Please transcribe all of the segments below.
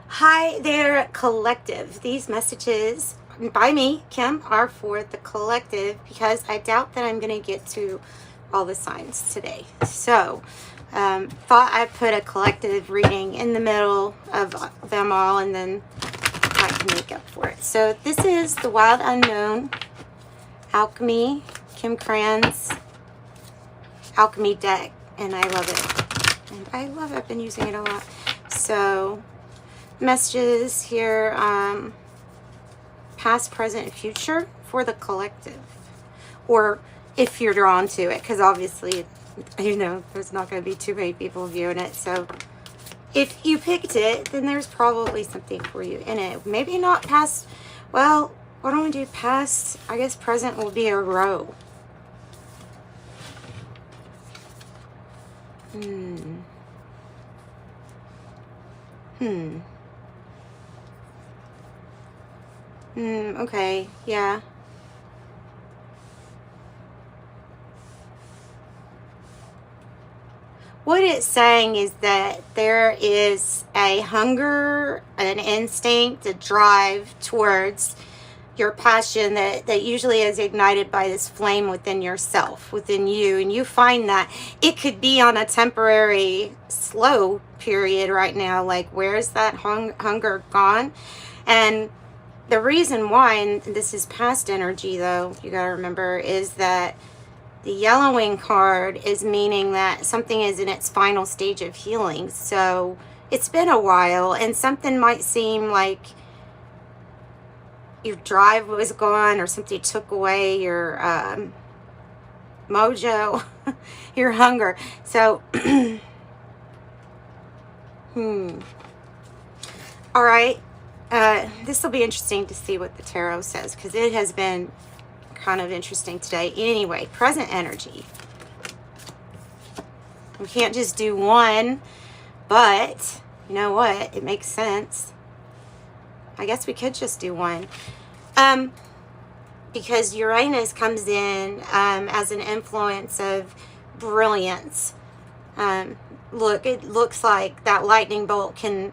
Hi there, collective. These messages by me, Kim, are for the collective because I doubt that I'm going to get to all the signs today. So, thought I'd put a collective reading in the middle of them all and then I can make up for it. So, this is the Wild Unknown Alchemy, Kim Cryon's Alchemy deck, and I love it. And I love it. I've been using it a lot. So, messages here, past, present, and future for the collective, or if you're drawn to it, because obviously, you know, there's not going to be too many people viewing it. So if you picked it, then there's probably something for you in it. Maybe not past. Well, why don't we do past? I guess present will be a row. Okay, yeah. What it's saying is that there is a hunger, an instinct, a drive towards your passion that usually is ignited by this flame within yourself, within you. And you find that it could be on a temporary slow period right now. Like, where's that hunger gone? And the reason why, and this is past energy though, you gotta remember, is that the yellowing card is meaning that something is in its final stage of healing. So it's been a while and something might seem like your drive was gone or something took away your mojo, your hunger. So, all right. This will be interesting to see what the tarot says because it has been kind of interesting today. Anyway, present energy. We can't just do one, but you know what? It makes sense. I guess we could just do one. Because Uranus comes in as an influence of brilliance. Look, it looks like that lightning bolt can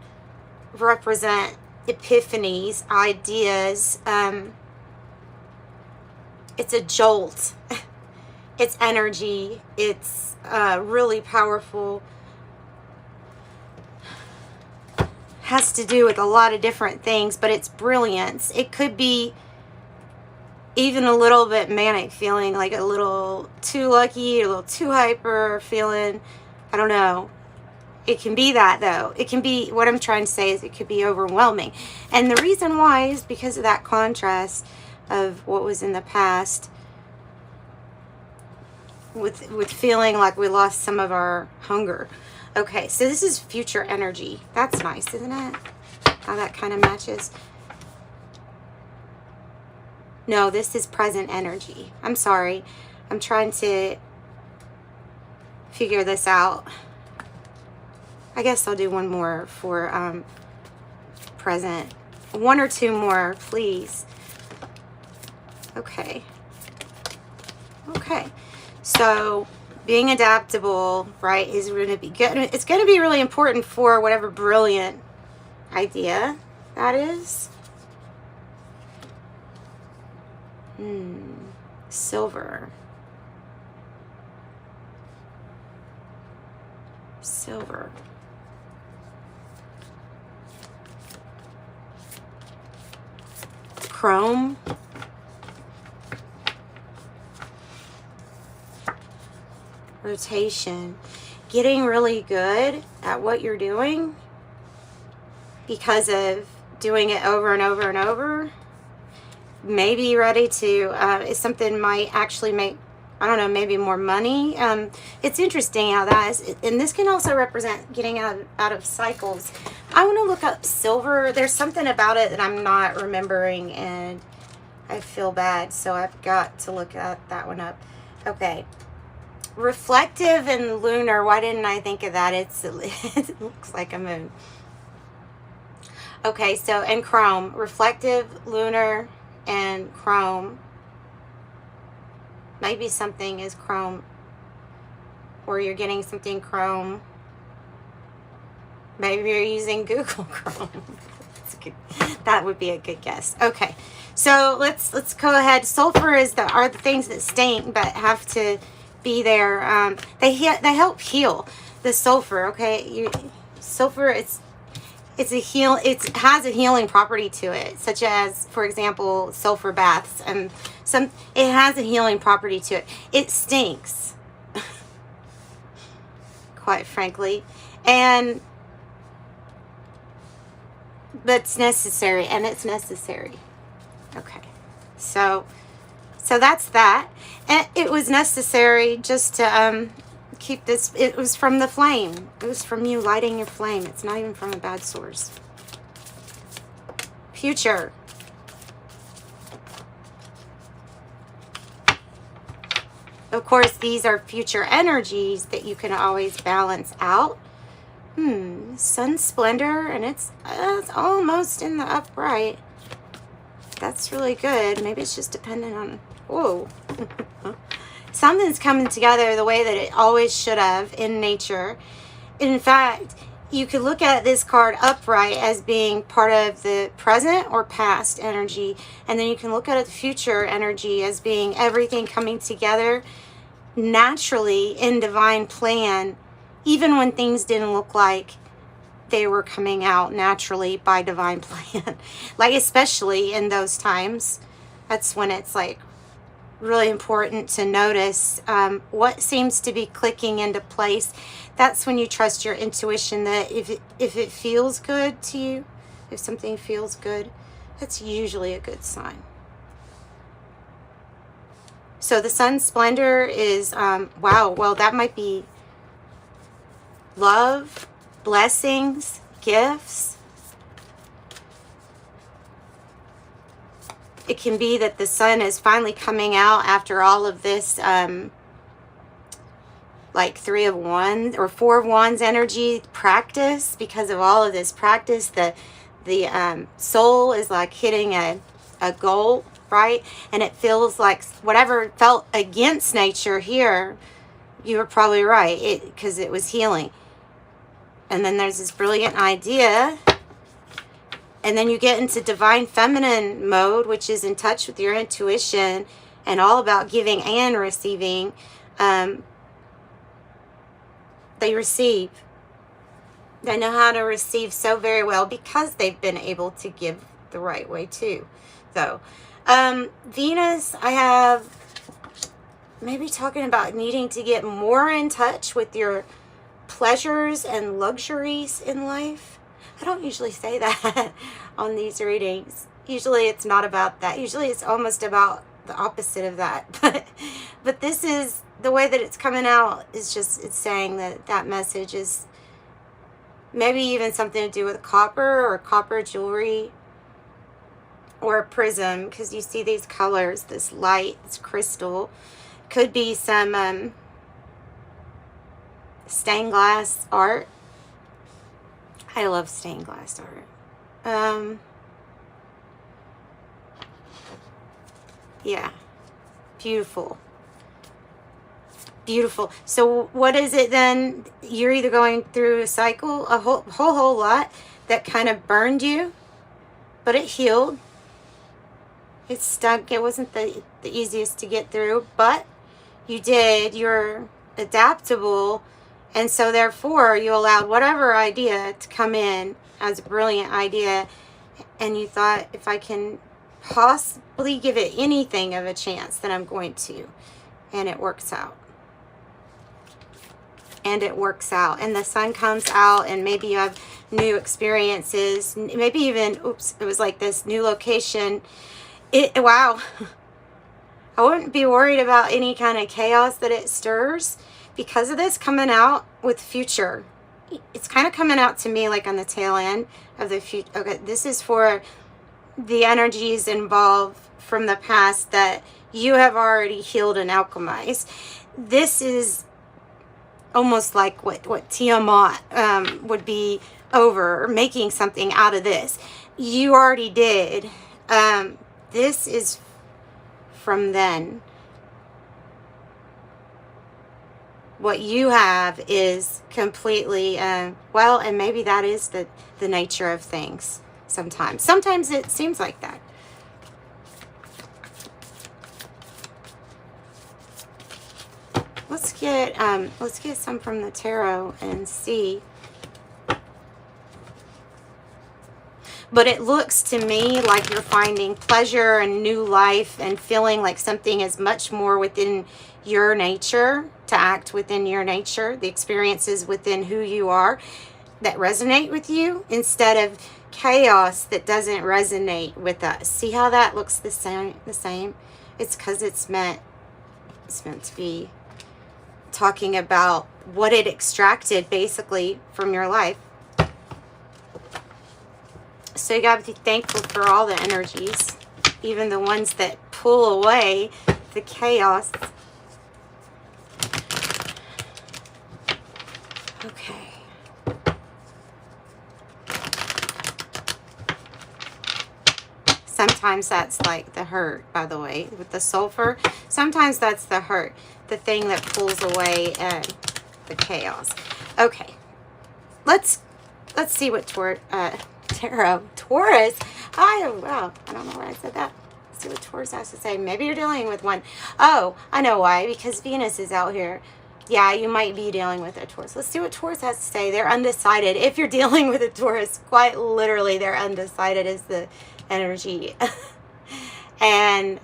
represent epiphanies, ideas. It's a jolt. It's energy. It's really powerful. Has to do with a lot of different things, but it's brilliance. It could be even a little bit manic, feeling like a little too lucky, a little too hyper, feeling, I don't know. It can be that though. It can be, what I'm trying to say is it could be overwhelming. And the reason why is because of that contrast of what was in the past with feeling like we lost some of our hunger. Okay, so this is future energy. That's nice, isn't it? How that kind of matches. No, this is present energy. I'm sorry. I'm trying to figure this out. I guess I'll do one more for present. One or two more, please. Okay. Okay. So being adaptable, right, is going to be good. It's going to be really important for whatever brilliant idea that is. Silver. Silver. Chrome. Rotation. Getting really good at what you're doing because of doing it over and over and over. Maybe ready to, if something might actually make, I don't know, maybe more money. It's interesting how that is. And this can also represent getting out of cycles. I want to look up silver. There's something about it that I'm not remembering and I feel bad. So I've got to look that one up. Okay. Reflective and lunar. Why didn't I think of that? It looks like a moon. Okay, so, and chrome. Reflective, lunar, and chrome. Maybe something is chrome, or you're getting something chrome. Maybe you're using Google Chrome. That would be a good guess. Okay, so let's go ahead. Sulfur are the things that stink but have to be there. They help heal. The sulfur, okay, sulfur. It has a healing property to it, such as, for example, sulfur baths, and it has a healing property to it. It stinks, quite frankly, but it's necessary, and it's necessary. Okay, so that's that. And it was necessary just to keep this. It was from the flame. It was from you lighting your flame. It's not even from a bad source. Future. Of course, these are future energies that you can always balance out. Sun splendor, and it's almost in the upright. That's really good. Maybe it's just dependent on, whoa. Something's coming together the way that it always should have in nature. In fact, you could look at this card upright as being part of the present or past energy, and then you can look at the future energy as being everything coming together naturally in divine plan, even when things didn't look like they were coming out naturally by divine plan. Like, especially in those times, that's when it's like really important to notice what seems to be clicking into place. That's when you trust your intuition, that if it feels good to you, if something feels good, that's usually a good sign. So the sun splendor is, wow, well, that might be love, blessings, gifts. It can be that the sun is finally coming out after all of this, like 3 of Wands or 4 of Wands energy practice. Because of all of this practice, the soul is like hitting a goal, right? And it feels like whatever felt against nature here, you were probably right, because it was healing. And then there's this brilliant idea. And then you get into divine feminine mode, which is in touch with your intuition and all about giving and receiving. They receive. They know how to receive so very well because they've been able to give the right way too. So, Venus, I have maybe talking about needing to get more in touch with your pleasures and luxuries in life. I don't usually say that on these readings. Usually it's not about that. Usually it's almost about the opposite of that. But this is the way that it's coming out, is just, it's saying that message is maybe even something to do with copper or copper jewelry or a prism, because you see these colors, this light, this crystal. Could be some stained glass art. I love stained glass art. Yeah, beautiful. Beautiful. So what is it then? You're either going through a cycle, a whole lot that kind of burned you, but it healed. It stuck. It wasn't the easiest to get through, but you did. You're adaptable. And so therefore you allowed whatever idea to come in as a brilliant idea. And you thought, if I can possibly give it anything of a chance, then I'm going to. And it works out. And it works out. And the sun comes out, and maybe you have new experiences. Maybe even, oops, it was like this new location. Wow. I wouldn't be worried about any kind of chaos that it stirs because of this coming out with future. It's kind of coming out to me like on the tail end of the future. Okay, this is for the energies involved from the past that you have already healed and alchemized. This is almost like what Tiamat would be over, making something out of this. You already did. This is from then. what you have is completely, well, and maybe that is the nature of things sometimes. Sometimes it seems like that. Let's get some from the tarot and see. But it looks to me like you're finding pleasure and new life and feeling like something is much more within your nature, to act within your nature, the experiences within who you are that resonate with you, instead of chaos that doesn't resonate with us. See how that looks the same? It's because it's meant to be talking about what it extracted basically from your life. So you got to be thankful for all the energies, even the ones that pull away the chaos. Okay. Sometimes that's like the hurt, by the way, with the sulfur. Sometimes that's the hurt, the thing that pulls away the chaos. Okay. Let's see what tarot. Taurus. Wow. I don't know why I said that. Let's see what Taurus has to say. Maybe you're dealing with one. Oh, I know why. Because Venus is out here. Yeah, you might be dealing with a Taurus. Let's see what Taurus has to say. They're undecided. If you're dealing with a Taurus, quite literally, they're undecided is the energy. And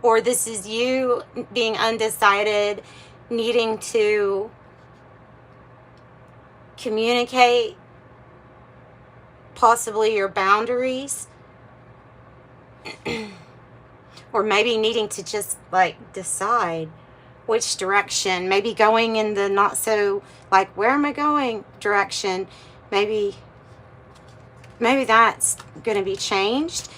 or this is you being undecided, needing to communicate possibly your boundaries, or maybe needing to just like decide which direction, maybe going in the not so like where am I going direction. Maybe that's going to be changed.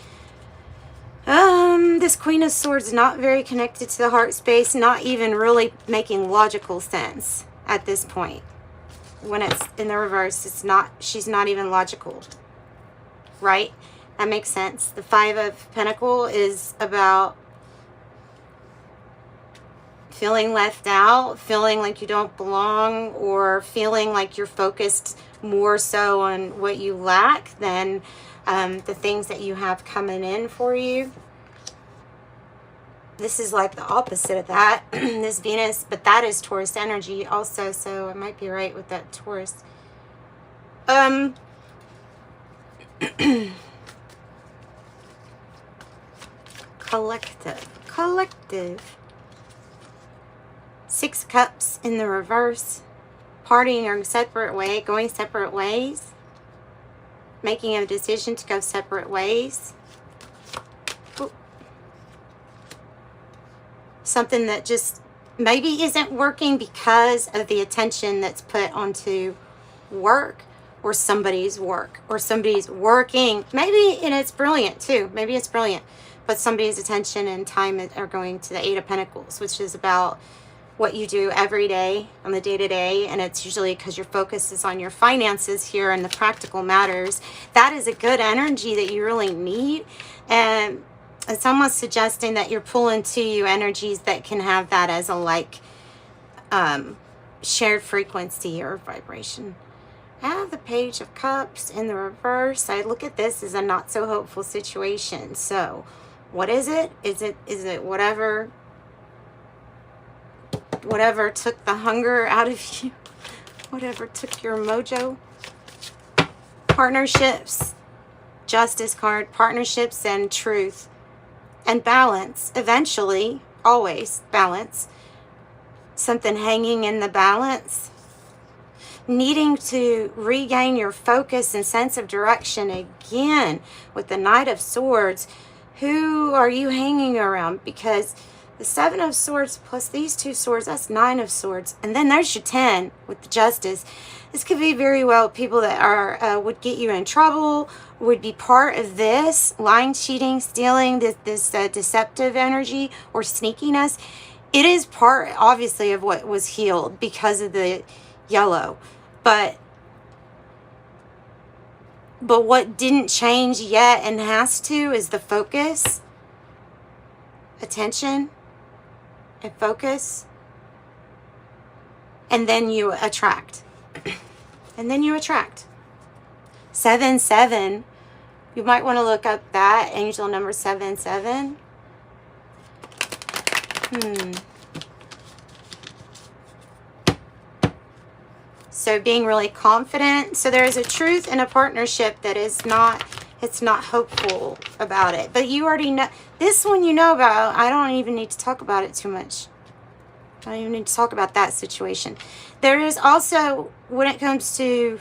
This Queen of Swords not very connected to the heart space, not even really making logical sense at this point. When it's in the reverse, she's not even logical, right? That makes sense. The Five of Pentacles is about feeling left out, feeling like you don't belong, or feeling like you're focused more so on what you lack than the things that you have coming in for you. This is like the opposite of that, this Venus, but that is Taurus energy also, so I might be right with that Taurus. Collective. Six Cups in the reverse. Parting or separate way, going separate ways. Making a decision to go separate ways. Ooh. Something that just maybe isn't working because of the attention that's put onto work, or somebody's work, or somebody's working. Maybe, and it's brilliant too. Maybe it's brilliant. But somebody's attention and time are going to the Eight of Pentacles, which is about what you do every day on the day-to-day, and it's usually because your focus is on your finances here and the practical matters. That is a good energy that you really need, and it's almost suggesting that you're pulling to you energies that can have that as a like shared frequency or vibration. I have the Page of Cups in the reverse. I look at this as a not so hopeful situation. So what is it? Is it whatever took the hunger out of you, whatever took your mojo? Partnerships, Justice card, partnerships and truth and balance, eventually, always balance. Something hanging in the balance, needing to regain your focus and sense of direction again with the Knight of Swords. Who are you hanging around? Because the Seven of Swords plus these two swords, that's Nine of Swords. And then there's your 10 with the Justice. This could be very well people that are would get you in trouble, would be part of this, lying, cheating, stealing, this deceptive energy or sneakiness. It is part, obviously, of what was healed because of the yellow. But what didn't change yet and has to is the focus, attention, and focus, and then you attract. And then you attract. 7-7. You might want to look up that angel number 7-7. So being really confident. So there is a truth in a partnership that is not, it's not hopeful about it. But you already know. This one you know about. I don't even need to talk about it too much. I don't even need to talk about that situation. There is also, when it comes to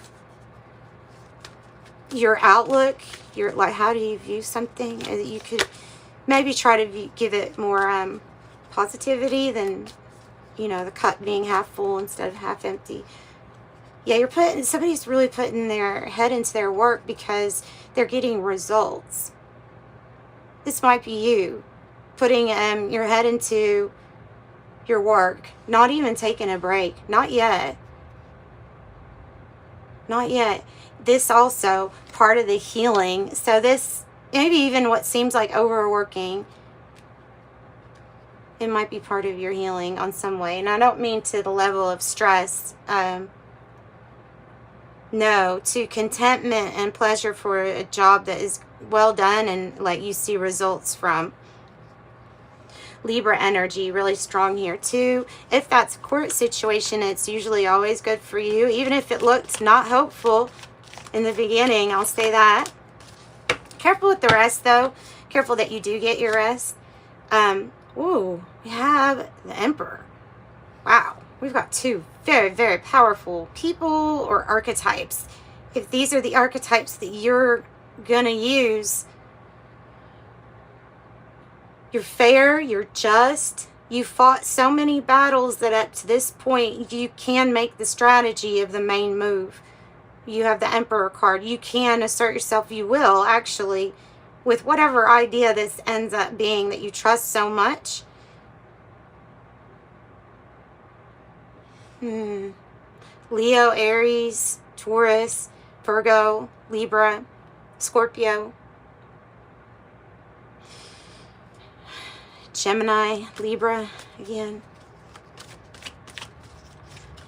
your outlook, your, like, how do you view something? You could maybe try to give it more positivity than, you know, the cup being half full instead of half empty. Yeah, you're putting, somebody's really putting their head into their work because they're getting results. This might be you putting your head into your work, not even taking a break. Not yet. Not yet. This also part of the healing. So this, maybe even what seems like overworking, it might be part of your healing on some way. And I don't mean to the level of stress. No, to contentment and pleasure for a job that is well done and like you see results from. Libra energy, really strong here too. If that's a court situation, it's usually always good for you. Even if it looked not hopeful in the beginning, I'll say that. Careful with the rest though. Careful that you do get your rest. Ooh, we have the Emperor. Wow, we've got two very, very powerful people or archetypes. If these are the archetypes that you're gonna use, you're fair, you're just, you fought so many battles that up to this point you can make the strategy of the main move. You have the Emperor card. You can assert yourself. You will actually, with whatever idea this ends up being that you trust so much. Leo, Aries, Taurus, Virgo, Libra, Scorpio, Gemini, Libra again.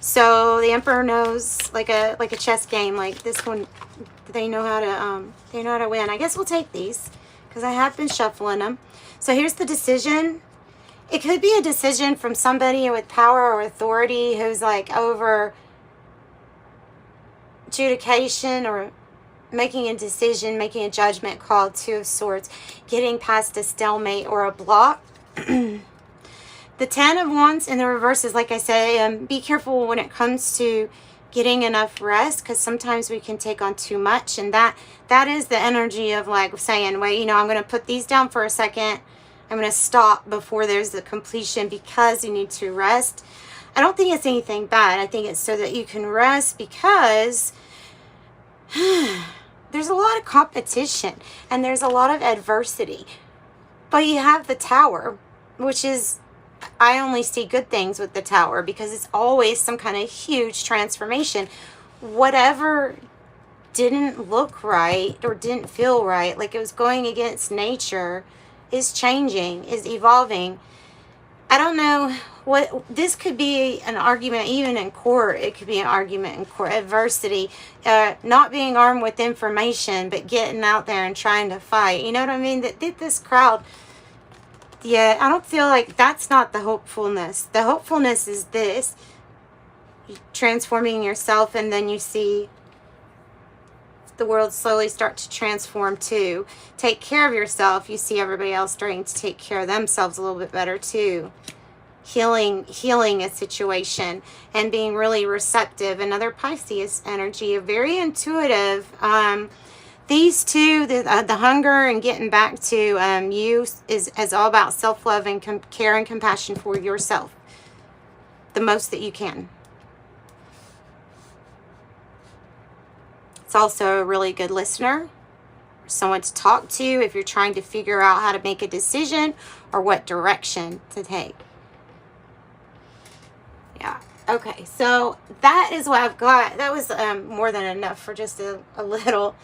So the Emperor knows, like a chess game, like this one, they know how to win. I guess we'll take these because I have been shuffling them. So here's the decision. It could be a decision from somebody with power or authority who's like over adjudication or making a decision, making a judgment call. Two of Swords, getting past a stalemate or a block. The Ten of Wands in the reverse is, like I say, be careful when it comes to getting enough rest, because sometimes we can take on too much, and that is the energy of like saying, wait, you know, I'm going to put these down for a second. I'm going to stop before there's the completion because you need to rest. I don't think it's anything bad. I think it's so that you can rest because there's a lot of competition and there's a lot of adversity. But you have the Tower, which is, I only see good things with the Tower because it's always some kind of huge transformation. Whatever didn't look right or didn't feel right, like it was going against nature, is changing, is evolving. I don't know what, this could be an argument even in court. It could be an argument in court. Adversity, not being armed with information, but getting out there and trying to fight. You know what I mean? That this crowd, yeah, I don't feel like that's not the hopefulness. The hopefulness is this, transforming yourself, and then you see the world slowly start to transform too. Take care of yourself. You see everybody else starting to take care of themselves a little bit better too. Healing a situation and being really receptive. Another Pisces energy, very intuitive. These two, the hunger and getting back to you is all about self-love and care and compassion for yourself. The most that you can. It's also a really good listener, someone to talk to if you're trying to figure out how to make a decision or what direction to take. Yeah. Okay. So that is what I've got. That was more than enough for just a little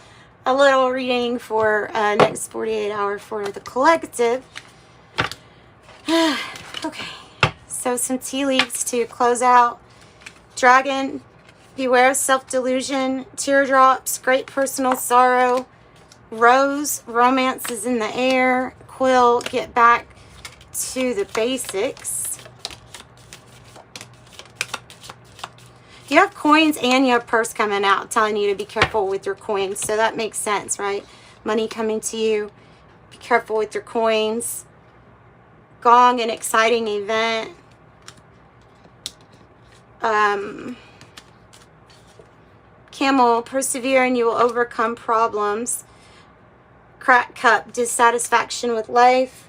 reading for next 48 hours for the collective. Okay. So some tea leaves to close out. Dragon, beware of self-delusion. Teardrops, great personal sorrow. Rose, romance is in the air. Quill, get back to the basics. You have coins and you have purse coming out telling you to be careful with your coins. So that makes sense, right? Money coming to you. Be careful with your coins. Gong, an exciting event. Camel, persevere and you will overcome problems. Crack cup, dissatisfaction with life.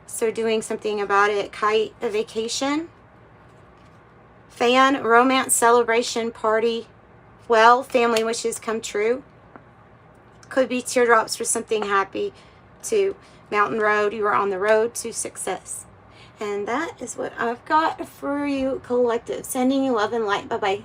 So doing something about it. Kite, a vacation. Fan, romance, celebration, party. Well, family wishes come true. Could be teardrops for something happy too. Mountain road, you are on the road to success. And that is what I've got for you, collective. Sending you love and light. Bye-bye.